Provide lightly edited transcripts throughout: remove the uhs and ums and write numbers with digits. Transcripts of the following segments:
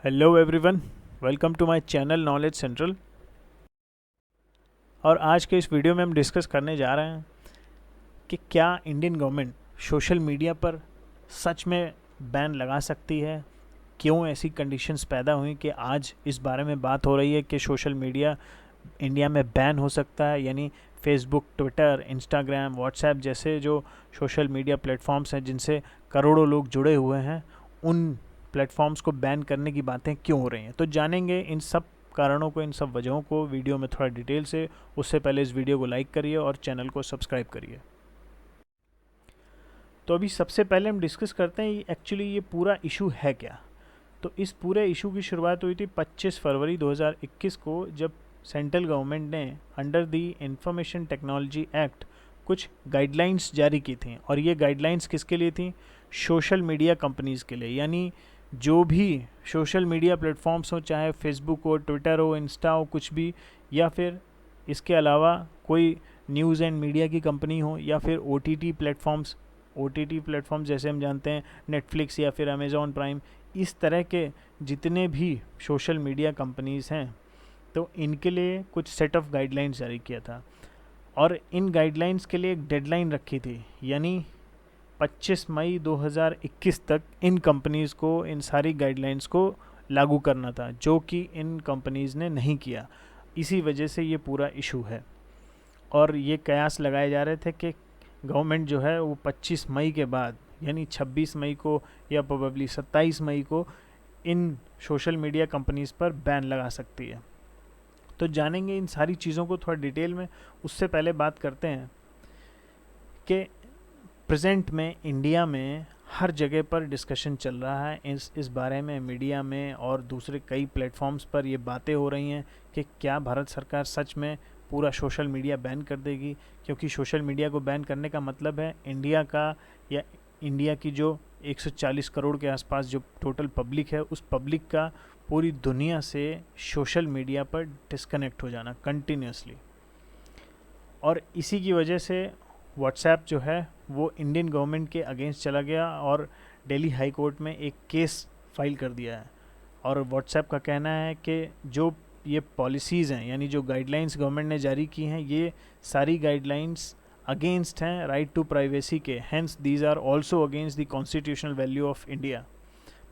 Hello everyone, welcome to my channel knowledge central. और आज के इस वीडियो में हम डिस्कस करने जा रहे हैं कि क्या इंडियन गवर्नमेंट सोशल मीडिया पर सच में बैन लगा सकती है। क्यों ऐसी कंडीशंस पैदा हुई कि आज इस बारे में बात हो रही है कि सोशल मीडिया इंडिया में बैन हो सकता है। यानी फेसबुक, ट्विटर, इंस्टाग्राम, व्हाट्सएप जैसे जो सोशल मीडिया प्लेटफॉर्म्स हैं जिनसे करोड़ों लोग जुड़े हुए हैं, उन प्लेटफॉर्म्स को बैन करने की बातें क्यों हो रही हैं। तो जानेंगे इन सब कारणों को, इन सब वजहों को वीडियो में थोड़ा डिटेल से। उससे पहले इस वीडियो को लाइक करिए और चैनल को सब्सक्राइब करिए। तो अभी सबसे पहले हम डिस्कस करते हैं एक्चुअली ये पूरा इशू है क्या। तो इस पूरे इशू की शुरुआत हुई थी 25 फरवरी 2021 को, जब सेंट्रल गवर्नमेंट ने under the information technology act कुछ गाइडलाइंस जारी की थी। और ये गाइडलाइंस किसके लिए थी? सोशल मीडिया कंपनीज़ के लिए। यानी जो भी सोशल मीडिया प्लेटफॉर्म्स हो, चाहे फेसबुक हो, ट्विटर हो, इंस्टा हो, कुछ भी, या फिर इसके अलावा कोई न्यूज़ एंड मीडिया की कंपनी हो, या फिर ओ टी टी प्लेटफॉर्म जैसे हम जानते हैं नेटफ्लिक्स या फिर अमेज़ॉन प्राइम, इस तरह के जितने भी सोशल मीडिया कंपनीज़ हैं, तो इनके लिए कुछ सेट ऑफ गाइडलाइंस जारी किया था। और इन गाइडलाइंस के लिए एक डेडलाइन रखी थी, यानी 25 मई 2021 तक इन कंपनीज़ को इन सारी गाइडलाइंस को लागू करना था, जो कि इन कंपनीज़ ने नहीं किया। इसी वजह से ये पूरा इशू है। और ये कयास लगाए जा रहे थे कि गवर्नमेंट जो है वो 25 मई के बाद, यानी 26 मई को या प्रोबेबली 27 मई को, इन सोशल मीडिया कंपनीज़ पर बैन लगा सकती है। तो जानेंगे इन सारी चीज़ों को थोड़ा डिटेल में। उससे पहले बात करते हैं कि प्रेजेंट में इंडिया में हर जगह पर डिस्कशन चल रहा है इस बारे में, मीडिया में और दूसरे कई प्लेटफॉर्म्स पर ये बातें हो रही हैं कि क्या भारत सरकार सच में पूरा सोशल मीडिया बैन कर देगी। क्योंकि सोशल मीडिया को बैन करने का मतलब है इंडिया का, या इंडिया की जो 140 करोड़ के आसपास जो टोटल पब्लिक है, उस पब्लिक का पूरी दुनिया से सोशल मीडिया पर डिस्कनेक्ट हो जाना कंटिन्यूसली। और इसी की वजह से व्हाट्सएप जो है वो इंडियन गवर्नमेंट के अगेंस्ट चला गया और दिल्ली हाई कोर्ट में एक केस फाइल कर दिया है। और व्हाट्सएप का कहना है कि जो ये पॉलिसीज़ हैं, यानी जो गाइडलाइंस गवर्नमेंट ने जारी की हैं, ये सारी गाइडलाइंस अगेंस्ट हैं राइट टू प्राइवेसी के। Hence these are also against the constitutional value of India.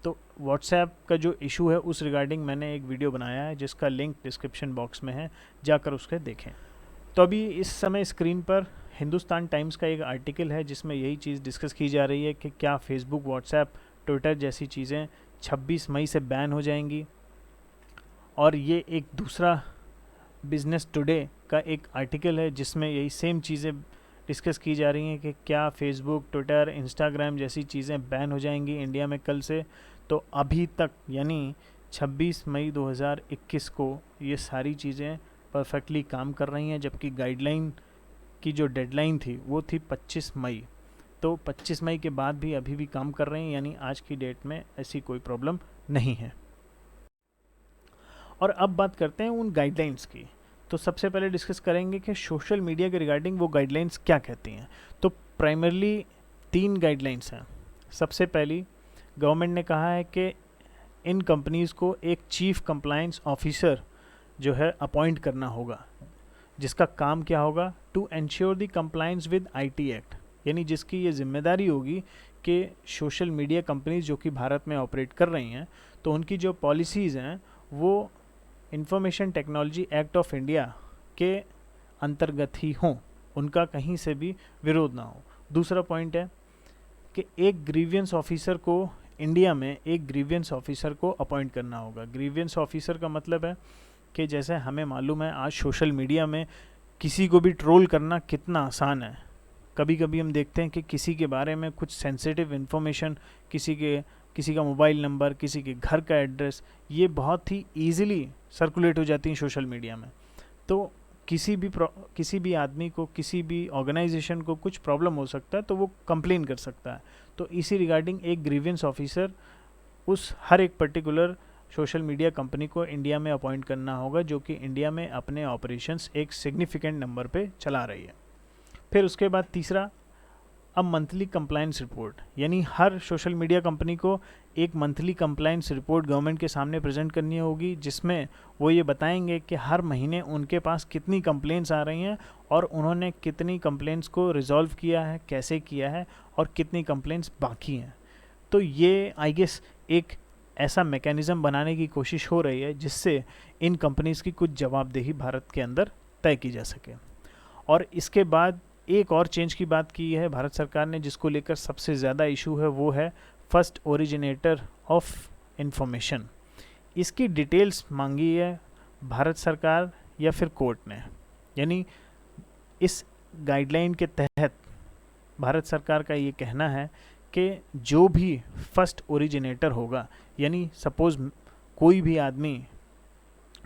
तो व्हाट्सएप का जो इशू है उस रिगार्डिंग मैंने एक वीडियो बनाया है, जिसका लिंक डिस्क्रिप्शन बॉक्स में है, जाकर उसके देखें। तो अभी इस समय स्क्रीन पर हिंदुस्तान टाइम्स का एक आर्टिकल है जिसमें यही चीज़ डिस्कस की जा रही है कि क्या फेसबुक, व्हाट्सएप, ट्विटर जैसी चीज़ें 26 मई से बैन हो जाएंगी। और ये एक दूसरा बिजनेस टुडे का एक आर्टिकल है जिसमें यही सेम चीज़ें डिस्कस की जा रही हैं कि क्या फेसबुक, ट्विटर, इंस्टाग्राम जैसी चीज़ें बैन हो जाएंगी इंडिया में कल से। तो अभी तक यानी 26 मई 2021 को ये सारी चीज़ें परफेक्टली काम कर रही हैं, जबकि गाइडलाइन की जो डेडलाइन थी वो थी 25 मई। तो 25 मई के बाद भी अभी भी काम कर रहे हैं, यानी आज की डेट में ऐसी कोई प्रॉब्लम नहीं है। और अब बात करते हैं उन गाइडलाइंस की। तो सबसे पहले डिस्कस करेंगे कि सोशल मीडिया के रिगार्डिंग वो गाइडलाइंस क्या कहती हैं। तो प्राइमरली 3 गाइडलाइंस हैं। सबसे पहली, गवर्नमेंट ने कहा है कि इन कंपनीज़ को एक चीफ कंप्लायंस ऑफिसर जो है अपॉइंट करना होगा, जिसका काम क्या होगा? To ensure the compliance with IT act. यानी जिसकी ये जिम्मेदारी होगी कि सोशल मीडिया कंपनीज जो कि भारत में ऑपरेट कर रही हैं, तो उनकी जो पॉलिसीज़ हैं वो information technology act of India के अंतर्गत ही हों, उनका कहीं से भी विरोध ना हो। दूसरा पॉइंट है कि एक ग्रीवियंस ऑफिसर को इंडिया में एक ग्रीवियंस ऑफिसर को अपॉइंट करना होगा। ग्रीवियंस ऑफिसर का मतलब है कि जैसे हमें मालूम है आज सोशल मीडिया में किसी को भी ट्रोल करना कितना आसान है। कभी कभी हम देखते हैं कि किसी के बारे में कुछ सेंसिटिव इन्फॉर्मेशन, किसी का मोबाइल नंबर, किसी के घर का एड्रेस, ये बहुत ही ईजिली सर्कुलेट हो जाती हैं सोशल मीडिया में। तो किसी भी आदमी को, किसी भी ऑर्गेनाइजेशन को कुछ प्रॉब्लम हो सकता है तो वो कंप्लेन कर सकता है। तो इसी रिगार्डिंग एक ग्रीवियंस ऑफिसर उस हर एक पर्टिकुलर सोशल मीडिया कंपनी को इंडिया में अपॉइंट करना होगा, जो कि इंडिया में अपने ऑपरेशंस एक सिग्निफिकेंट नंबर पे चला रही है। फिर उसके बाद तीसरा, अब मंथली कंप्लायंस रिपोर्ट, यानी हर सोशल मीडिया कंपनी को एक मंथली कंप्लायंस रिपोर्ट गवर्नमेंट के सामने प्रेजेंट करनी होगी, जिसमें वो ये बताएंगे कि हर महीने उनके पास कितनी कंप्लेंट्स आ रही हैं और उन्होंने कितनी कंप्लेंट्स को रिजॉल्व किया है, कैसे किया है और कितनी कंप्लेंट्स बाकी हैं। तो ये आई गेस एक ऐसा मैकेनिज़्म बनाने की कोशिश हो रही है जिससे इन कंपनीज़ की कुछ जवाबदेही भारत के अंदर तय की जा सके। और इसके बाद एक और चेंज की बात की है भारत सरकार ने, जिसको लेकर सबसे ज़्यादा इशू है, वो है फर्स्ट ओरिजिनेटर ऑफ इंफॉर्मेशन। इसकी डिटेल्स मांगी है भारत सरकार या फिर कोर्ट ने, यानी इस गाइडलाइन के तहत भारत सरकार का ये कहना है कि जो भी फर्स्ट ओरिजिनेटर होगा, यानी सपोज़ कोई भी आदमी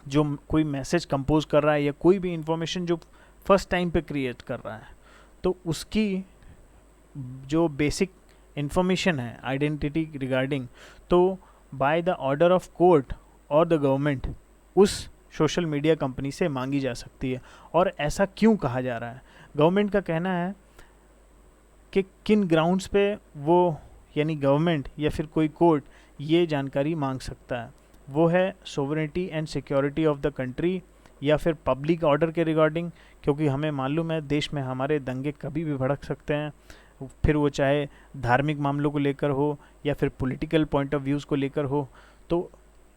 जो कोई मैसेज कंपोज कर रहा है या कोई भी इंफॉर्मेशन जो फर्स्ट टाइम पे क्रिएट कर रहा है, तो उसकी जो बेसिक इंफॉर्मेशन है आइडेंटिटी रिगार्डिंग, तो by the order of court और द गवर्नमेंट उस सोशल मीडिया कंपनी से मांगी जा सकती है। और ऐसा क्यों कहा जा रहा है? गवर्नमेंट का कहना है कि किन ग्राउंड्स पे वो, यानी गवर्नमेंट या फिर कोई कोर्ट ये जानकारी मांग सकता है, वो है sovereignty and security of the country या फिर पब्लिक ऑर्डर के रिगार्डिंग, क्योंकि हमें मालूम है देश में हमारे दंगे कभी भी भड़क सकते हैं, फिर वो चाहे धार्मिक मामलों को लेकर हो या फिर पॉलिटिकल पॉइंट ऑफ व्यूज़ को लेकर हो। तो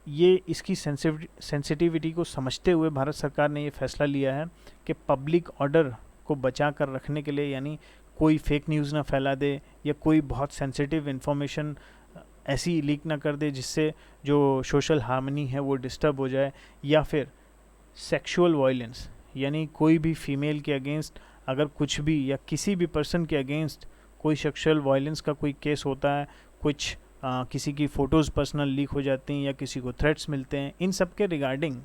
ये इसकी सेंसिटिविटी को समझते हुए भारत सरकार ने ये फैसला लिया है कि पब्लिक ऑर्डर को बचा कर रखने के लिए, यानी कोई फेक न्यूज़ ना फैला दे या कोई बहुत सेंसिटिव इन्फॉर्मेशन ऐसी लीक ना कर दे जिससे जो सोशल हार्मनी है वो डिस्टर्ब हो जाए, या फिर सेक्सुअल वायलेंस, यानी कोई भी फीमेल के अगेंस्ट अगर कुछ भी या किसी भी पर्सन के अगेंस्ट कोई सेक्सुअल वायलेंस का कोई केस होता है, कुछ किसी की फ़ोटोज़ पर्सनल लीक हो जाती हैं या किसी को थ्रेट्स मिलते हैं, इन सब के रिगार्डिंग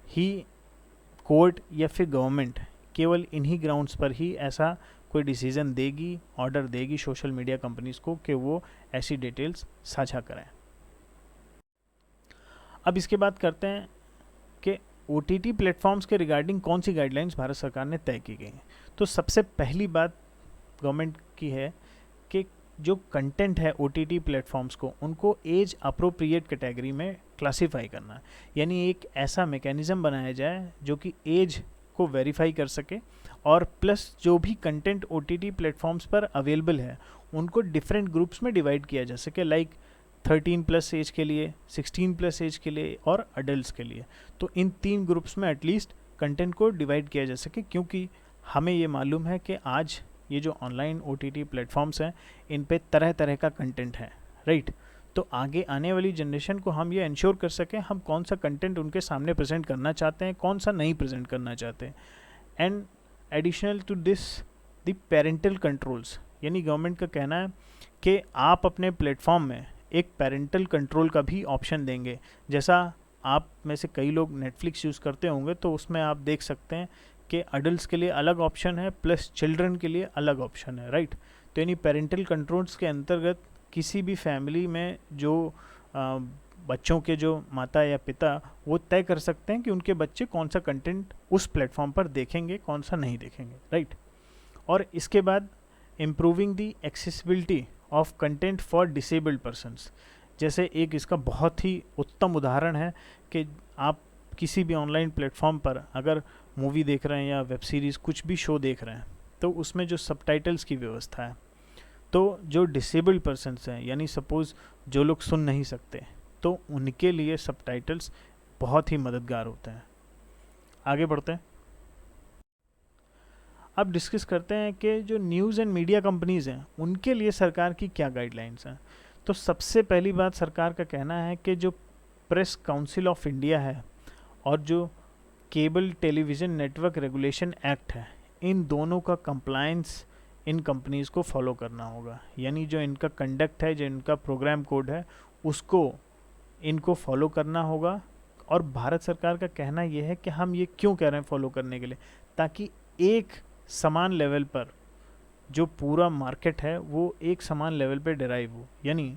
ही कोर्ट या फिर गवर्नमेंट केवल इन्हीं ग्राउंड्स पर ही ऐसा कोई डिसीज़न देगी, ऑर्डर देगी सोशल मीडिया कंपनीज़ को कि वो ऐसी डिटेल्स साझा करें। अब इसके बाद करते हैं कि OTT प्लेटफॉर्म्स के रिगार्डिंग कौन सी गाइडलाइंस भारत सरकार ने तय की गई। तो सबसे पहली बात गवर्नमेंट की है कि जो कंटेंट है OTT प्लेटफॉर्म्स को, उनको एज अप्रोप्रिएट कैटेगरी में क्लासीफाई करना है, यानी एक ऐसा मैकेनिज़्म बनाया जाए जो कि एज को वेरीफाई कर सके, और प्लस जो भी कंटेंट OTT प्लेटफॉर्म्स पर अवेलेबल है उनको डिफरेंट ग्रुप्स में डिवाइड किया जा सके, लाइक 13+ एज के लिए, 16+ एज के लिए और अडल्ट के लिए। तो इन 3 ग्रुप्स में एटलीस्ट कंटेंट को डिवाइड किया जा सके, क्योंकि हमें ये मालूम है कि आज ये जो ऑनलाइन OTT प्लेटफॉर्म्स हैं इन पे तरह तरह का कंटेंट है, राइट। तो आगे आने वाली जनरेशन को हम ये इंश्योर कर सकें हम कौन सा कंटेंट उनके सामने प्रेजेंट करना चाहते हैं, कौन सा नहीं प्रेजेंट करना चाहते हैं। And additional to this the parental controls, यानी गवर्नमेंट का कहना है कि आप अपने प्लेटफॉर्म में एक पेरेंटल कंट्रोल का भी ऑप्शन देंगे। जैसा आप में से कई लोग नेटफ्लिक्स यूज़ करते होंगे, तो उसमें आप देख सकते हैं कि अडल्ट्स के लिए अलग ऑप्शन है प्लस चिल्ड्रन के लिए अलग ऑप्शन है, राइट। तो यानी पेरेंटल कंट्रोल्स के अंतर्गत किसी भी फैमिली में जो बच्चों के जो माता या पिता वो तय कर सकते हैं कि उनके बच्चे कौन सा कंटेंट उस प्लेटफॉर्म पर देखेंगे, कौन सा नहीं देखेंगे, राइट। और इसके बाद improving the accessibility of content for disabled persons. जैसे एक इसका बहुत ही उत्तम उदाहरण है कि आप किसी भी ऑनलाइन प्लेटफॉर्म पर अगर मूवी देख रहे हैं या वेब सीरीज़ कुछ भी शो देख रहे हैं, तो उसमें जो सबटाइटल्स की व्यवस्था है, तो जो डिसेबल्ड पर्सनस हैं, यानी सपोज़ जो लोग सुन नहीं सकते, तो उनके लिए सबटाइटल्स बहुत ही मददगार होते हैं। आगे बढ़ते हैं, अब डिस्कस करते हैं कि जो न्यूज़ एंड मीडिया कंपनीज़ हैं उनके लिए सरकार की क्या गाइडलाइंस हैं। तो सबसे पहली बात सरकार का कहना है कि जो प्रेस काउंसिल ऑफ इंडिया है और जो cable television network regulation act है, इन दोनों का कंप्लायंस इन कंपनीज़ को फॉलो करना होगा। यानी जो इनका कंडक्ट है, जो इनका प्रोग्राम कोड है, उसको इनको फॉलो करना होगा। और भारत सरकार का कहना यह है कि हम ये क्यों कह रहे हैं फॉलो करने के लिए, ताकि एक समान लेवल पर जो पूरा मार्केट है वो एक समान लेवल पे डिराइव हो। यानी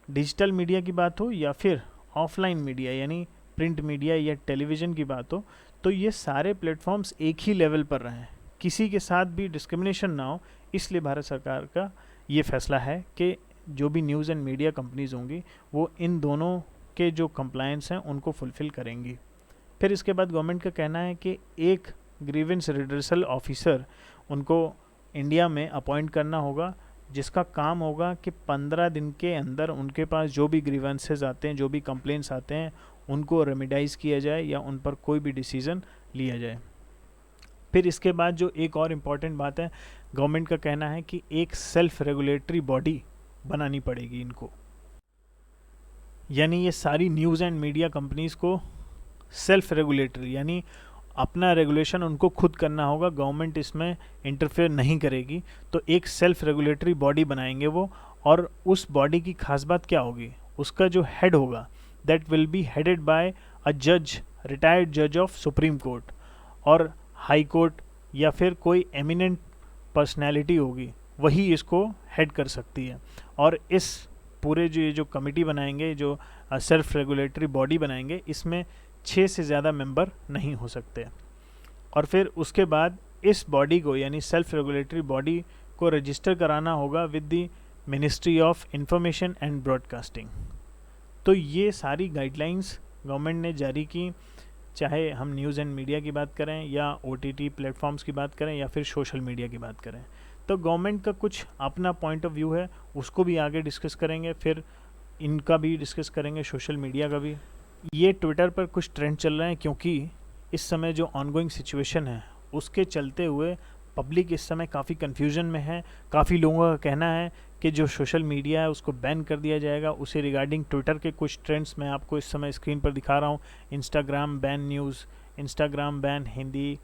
डिजिटल मीडिया की बात हो या फिर ऑफलाइन मीडिया यानी प्रिंट मीडिया या टेलीविज़न की बात हो, तो ये सारे प्लेटफॉर्म्स एक ही लेवल पर रहें, किसी के साथ भी डिस्क्रिमिनेशन ना हो, इसलिए भारत सरकार का ये फैसला है कि जो भी न्यूज़ एंड मीडिया कंपनीज़ होंगी वो इन दोनों के जो कंप्लायंस हैं उनको फुलफ़िल करेंगी। फिर इसके बाद गवर्नमेंट का कहना है कि एक ग्रीवेंस रिड्रेसल ऑफिसर उनको इंडिया में अपॉइंट करना होगा, जिसका काम होगा कि 15 दिन के अंदर उनके पास जो भी ग्रीवेंसेस आते हैं, जो भी कंप्लेंट्स आते हैं, उनको रेमिडाइज़ किया जाए या उन पर कोई भी डिसीज़न लिया जाए। फिर इसके बाद जो एक और इम्पॉर्टेंट बात है, गवर्नमेंट का कहना है कि एक सेल्फ रेगुलेटरी बॉडी बनानी पड़ेगी इनको, यानी ये सारी न्यूज़ एंड मीडिया कंपनीज़ को सेल्फ रेगुलेटरी यानी अपना रेगुलेशन उनको खुद करना होगा, गवर्नमेंट इसमें इंटरफेयर नहीं करेगी। तो एक सेल्फ रेगुलेटरी बॉडी बनाएंगे वो, और उस बॉडी की खास बात क्या होगी, उसका जो हेड होगा that will be headed by अ जज, रिटायर्ड जज ऑफ सुप्रीम कोर्ट और हाई कोर्ट, या फिर कोई एमिनेंट पर्सनैलिटी होगी वही इसको हेड कर सकती है। और इस पूरे जो ये जो कमिटी बनाएंगे, जो सेल्फ रेगुलेटरी बॉडी बनाएंगे, इसमें 6 से ज़्यादा मेंबर नहीं हो सकते। और फिर उसके बाद इस बॉडी को यानी सेल्फ रेगुलेटरी बॉडी को रजिस्टर कराना होगा with the ministry of information and broadcasting. तो ये सारी गाइडलाइंस गवर्नमेंट ने जारी की, चाहे हम न्यूज़ एंड मीडिया की बात करें या OTT प्लेटफॉर्म्स की बात करें या फिर सोशल मीडिया की बात करें। तो गवर्नमेंट का कुछ अपना पॉइंट ऑफ व्यू है, उसको भी आगे डिस्कस करेंगे, फिर इनका भी डिस्कस करेंगे, सोशल मीडिया का भी। ये ट्विटर पर कुछ ट्रेंड चल रहे हैं क्योंकि इस समय जो ऑनगोइंग सिचुएशन है उसके चलते हुए पब्लिक इस समय काफ़ी कन्फ्यूजन में है। काफ़ी लोगों का कहना है कि जो सोशल मीडिया है उसको बैन कर दिया जाएगा। उसे रिगार्डिंग ट्विटर के कुछ ट्रेंड्स मैं आपको इस समय स्क्रीन पर दिखा रहा हूँ। Instagram ban news, Instagram ban Hindi,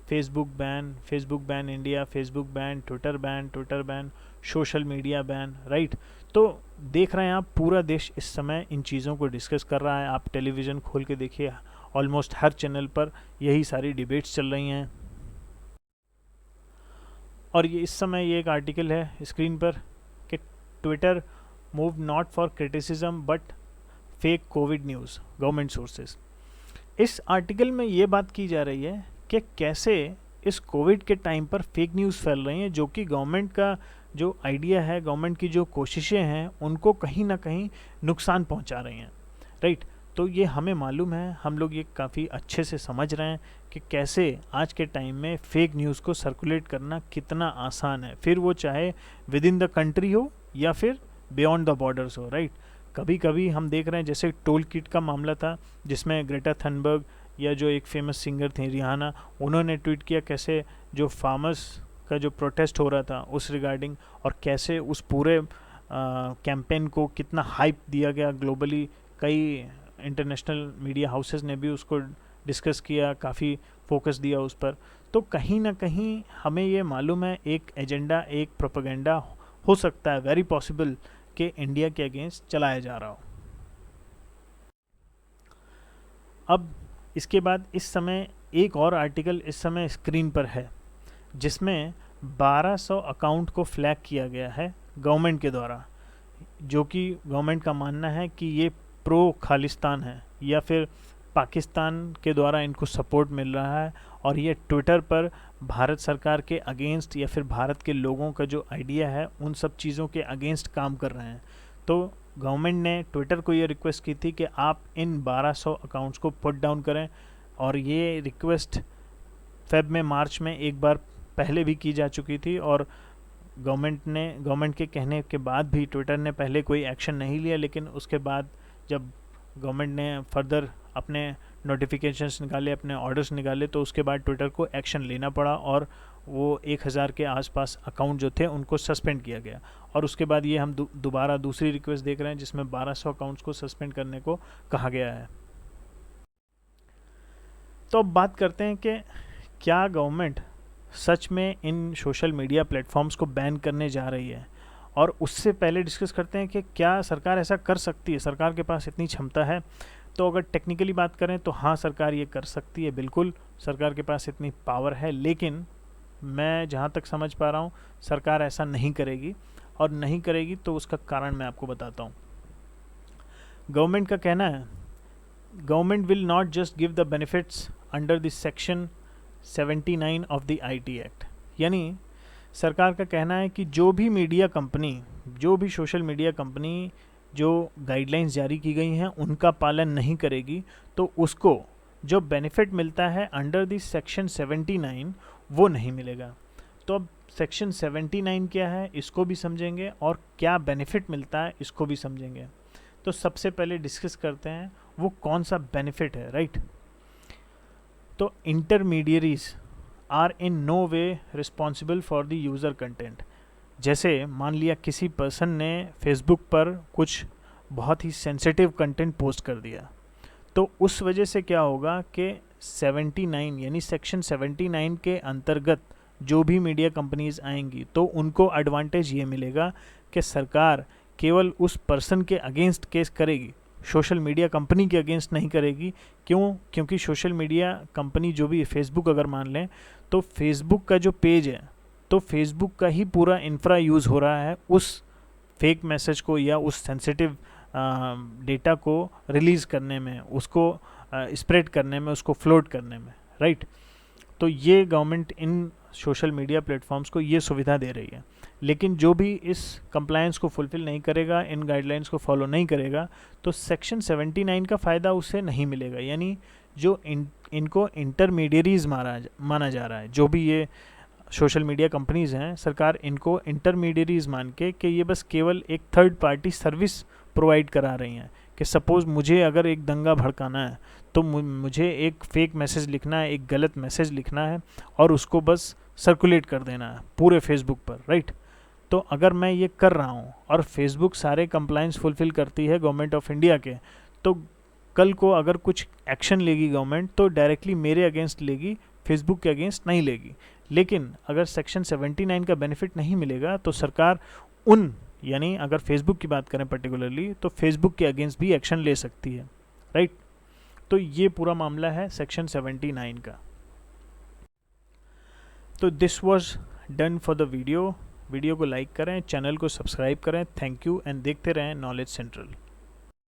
Facebook ban India, Facebook ban, Twitter ban, social media ban, right. तो देख रहे हैं आप, पूरा देश इस समय इन चीज़ों को डिस्कस कर रहा है। आप टेलीविज़न खोल के देखिए, ऑलमोस्ट हर चैनल पर यही सारी डिबेट्स चल रही हैं। और ये इस समय ये एक आर्टिकल है स्क्रीन पर कि Twitter move not for criticism but fake Covid news, government sources. इस आर्टिकल में ये बात की जा रही है कि कैसे इस कोविड के टाइम पर फेक न्यूज़ फैल रही हैं, जो कि गवर्नमेंट का जो आइडिया है, गवर्नमेंट की जो कोशिशें हैं, उनको कहीं ना कहीं नुकसान पहुंचा रही हैं, राइट। तो ये हमें मालूम है, हम लोग ये काफ़ी अच्छे से समझ रहे हैं कि कैसे आज के टाइम में फेक न्यूज़ को सर्कुलेट करना कितना आसान है, फिर वो चाहे विद इन द कंट्री हो या फिर बियॉन्ड द बॉर्डर्स हो, राइट। कभी कभी हम देख रहे हैं जैसे टोल किट का मामला था, जिसमें ग्रेटा थनबर्ग या जो एक फेमस सिंगर थी रिहाना, उन्होंने ट्वीट किया कैसे जो फार्मर्स का जो प्रोटेस्ट हो रहा था उस रिगार्डिंग, और कैसे उस पूरे कैंपेन को कितना हाइप दिया गया ग्लोबली। कई इंटरनेशनल मीडिया हाउसेस ने भी उसको डिस्कस किया, काफ़ी फोकस दिया उस पर। तो कहीं ना कहीं हमें ये मालूम है एक एजेंडा, एक प्रोपेगेंडा हो सकता है, वेरी पॉसिबल, कि इंडिया के अगेंस्ट चलाया जा रहा हो। अब इसके बाद इस समय एक और आर्टिकल इस समय स्क्रीन पर है, जिसमें 1200 अकाउंट को फ्लैग किया गया है गवर्नमेंट के द्वारा, जो कि गवर्नमेंट का मानना है कि ये प्रो खालिस्तान है या फिर पाकिस्तान के द्वारा इनको सपोर्ट मिल रहा है, और ये ट्विटर पर भारत सरकार के अगेंस्ट या फिर भारत के लोगों का जो आइडिया है उन सब चीज़ों के अगेंस्ट काम कर रहे हैं। तो गवर्नमेंट ने ट्विटर को ये रिक्वेस्ट की थी कि आप इन 1200 अकाउंट्स को पुट डाउन करें, और ये रिक्वेस्ट मार्च में एक बार पहले भी की जा चुकी थी, और गवर्नमेंट के कहने के बाद भी ट्विटर ने पहले कोई एक्शन नहीं लिया। लेकिन उसके बाद जब गवर्नमेंट ने फर्दर अपने नोटिफिकेशंस निकाले, अपने ऑर्डर्स निकाले, तो उसके बाद ट्विटर को एक्शन लेना पड़ा, और वो 1000 के आसपास अकाउंट जो थे उनको सस्पेंड किया गया। और उसके बाद ये हम दोबारा दूसरी रिक्वेस्ट देख रहे हैं जिसमें 1200 अकाउंट्स को सस्पेंड करने को कहा गया है। तो अब बात करते हैं कि क्या गवर्नमेंट सच में इन सोशल मीडिया प्लेटफॉर्म्स को बैन करने जा रही है, और उससे पहले डिस्कस करते हैं कि क्या सरकार ऐसा कर सकती है, सरकार के पास इतनी क्षमता है। तो अगर टेक्निकली बात करें तो हाँ, सरकार ये कर सकती है, बिल्कुल सरकार के पास इतनी पावर है। लेकिन मैं जहाँ तक समझ पा रहा हूँ सरकार ऐसा नहीं करेगी, और नहीं करेगी तो उसका कारण मैं आपको बताता हूँ। गवर्नमेंट का कहना है government will not just give the benefits under this section 79 of the IT act, यानी सरकार का कहना है कि जो भी मीडिया कंपनी, जो भी सोशल मीडिया कंपनी जो गाइडलाइंस जारी की गई हैं उनका पालन नहीं करेगी तो उसको जो बेनिफिट मिलता है अंडर दिस सेक्शन 79 वो नहीं मिलेगा। तो अब सेक्शन 79 क्या है इसको भी समझेंगे और क्या बेनिफिट मिलता है इसको भी समझेंगे। तो सबसे पहले डिस्कस करते हैं वो कौन सा बेनिफिट है, राइट। तो intermediaries are in no way responsible for the user content. जैसे मान लिया किसी पर्सन ने फेसबुक पर कुछ बहुत ही सेंसिटिव कंटेंट पोस्ट कर दिया, तो उस वजह से क्या होगा कि 79 यानी सेक्शन 79 के अंतर्गत जो भी मीडिया कंपनीज आएंगी तो उनको एडवांटेज ये मिलेगा कि सरकार केवल उस पर्सन के अगेंस्ट केस करेगी, सोशल मीडिया कंपनी के अगेंस्ट नहीं करेगी। क्यों? क्योंकि सोशल मीडिया कंपनी जो भी फेसबुक अगर मान लें तो फेसबुक का जो पेज है तो फेसबुक का ही पूरा इंफ्रा यूज़ हो रहा है उस फेक मैसेज को या उस सेंसिटिव डेटा को रिलीज़ करने में, उसको स्प्रेड करने में, उसको फ्लोट करने में, राइट। तो ये government in social media platforms को ये सुविधा दे रही है। लेकिन जो भी इस कंप्लायंस को फुलफ़िल नहीं करेगा, इन गाइडलाइंस को फॉलो नहीं करेगा, तो सेक्शन 79 का फ़ायदा उसे नहीं मिलेगा। यानी जो इनको इंटरमीडियरीज माना जा रहा है, जो भी ये सोशल मीडिया कंपनीज़ हैं, सरकार इनको इंटरमीडियरीज मान के कि ये बस केवल एक थर्ड पार्टी सर्विस प्रोवाइड करा रही हैं कि सपोज़ मुझे अगर एक दंगा भड़काना है तो मुझे एक फेक मैसेज लिखना है, एक गलत मैसेज लिखना है और उसको बस सर्कुलेट कर देना है पूरे फेसबुक पर, राइट। तो अगर मैं ये कर रहा हूँ और फेसबुक सारे कंप्लायंस फुलफ़िल करती है गवर्नमेंट ऑफ इंडिया के, तो कल को अगर कुछ एक्शन लेगी गवर्नमेंट तो डायरेक्टली मेरे अगेंस्ट लेगी, फेसबुक के अगेंस्ट नहीं लेगी। लेकिन अगर सेक्शन 79 का बेनिफिट नहीं मिलेगा तो सरकार उन, यानी अगर फेसबुक की बात करें पर्टिकुलरली, तो फेसबुक के अगेंस्ट भी एक्शन ले सकती है, राइट। तो ये पूरा मामला है सेक्शन 79 का। तो this was done for the video को लाइक करें, चैनल को सब्सक्राइब करें। थैंक यू एंड देखते रहें नॉलेज सेंट्रल।